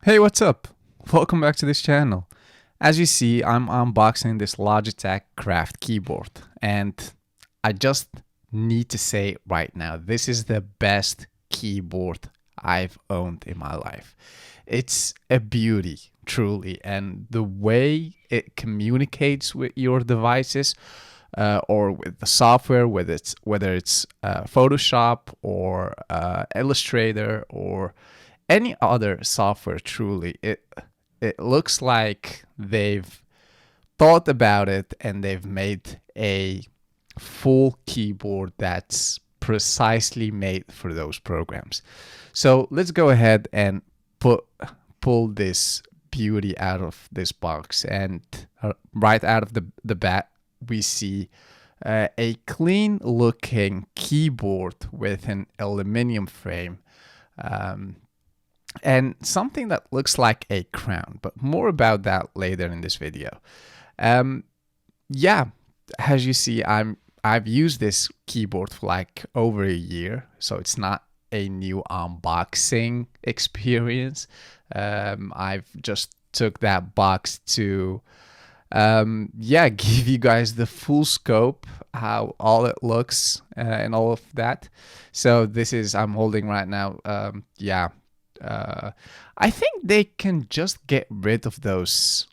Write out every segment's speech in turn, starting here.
Hey, what's up? Welcome back to this channel. As you see, I'm unboxing this Logitech Craft Keyboard, and I just need to say right now, this is the best keyboard I've owned in my life. It's a beauty, truly, and the way it communicates with your devices or with the software, whether it's Photoshop or Illustrator or any other software, truly it looks like they've thought about it and they've made a full keyboard that's precisely made for those programs. So let's go ahead and pull this beauty out of this box, and right out of the bat we see a clean looking keyboard with an aluminum frame, and something that looks like a crown, but more about that later in this video. Yeah, as you see, I've used this keyboard for like over a year, so it's not a new unboxing experience. I've just took that box to give you guys the full scope, how all it looks, and all of that. So this is I'm holding right now. I think they can just get rid of those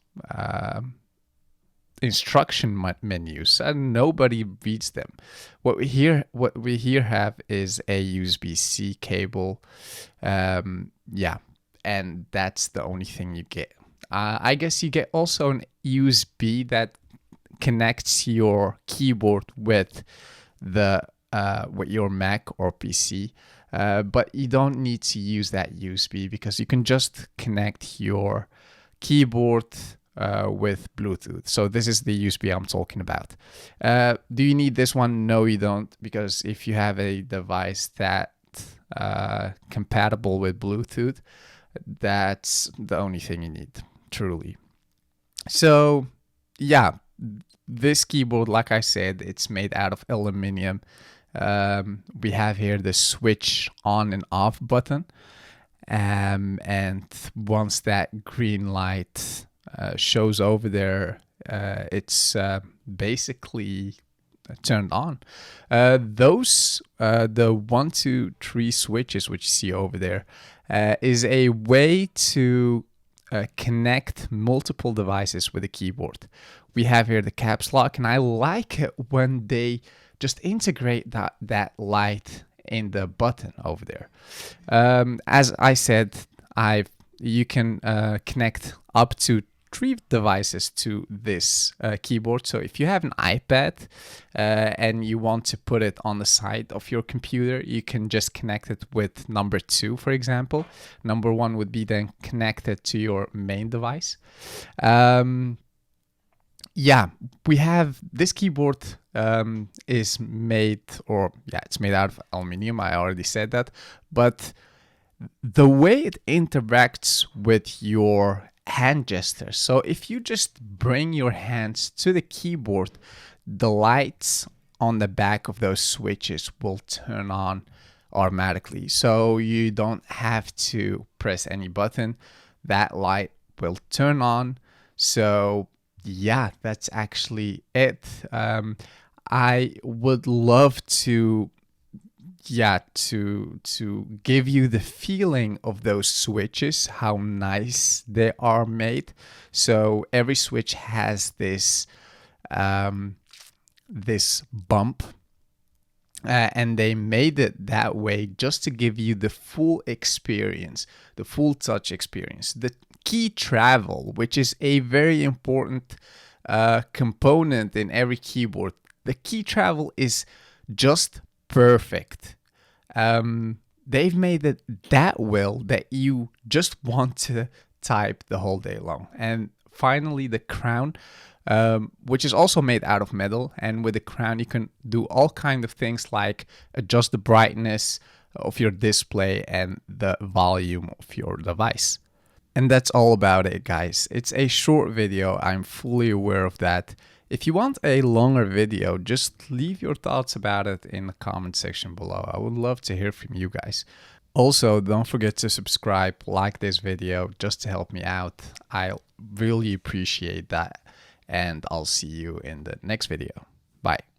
instruction menus, and nobody reads them. What we here have is a USB-C cable. And that's the only thing you get. I guess you get also an USB that connects your keyboard with your Mac or PC. But you don't need to use that USB because you can just connect your keyboard with Bluetooth. So this is the USB I'm talking about. Do you need this one? No, you don't, because if you have a device that compatible with Bluetooth, that's the only thing you need, truly. So yeah, this keyboard, like I said, it's made out of aluminum. We have here the switch on and off button, and once that green light shows over there, it's basically turned on. The 1, 2, 3 switches which you see over there is a way to connect multiple devices with a keyboard. We have here the caps lock, and I like it when they just integrate that light in the button over there. As I said, you can connect up to 3 devices to this keyboard. So if you have an iPad and you want to put it on the side of your computer, you can just connect it with number 2, for example. Number 1 would be then connected to your main device. We have this keyboard is made, it's made out of aluminum. I already said that, but the way it interacts with your hand gestures. So if you just bring your hands to the keyboard, the lights on the back of those switches will turn on automatically. So you don't have to press any button. That light will turn on. So yeah, that's actually it. I would love to give you the feeling of those switches, how nice they are made. So every switch has this this bump, and they made it that way just to give you the full experience, the full touch experience. The key travel, which is a very important component in every keyboard. The key travel is just perfect. They've made it that well that you just want to type the whole day long. And finally, the crown, which is also made out of metal. And with the crown, you can do all kinds of things like adjust the brightness of your display and the volume of your device. And that's all about it, guys. It's a short video. I'm fully aware of that. If you want a longer video, just leave your thoughts about it in the comment section below. I would love to hear from you guys. Also, don't forget to subscribe, like this video just to help me out. I really appreciate that. And I'll see you in the next video. Bye.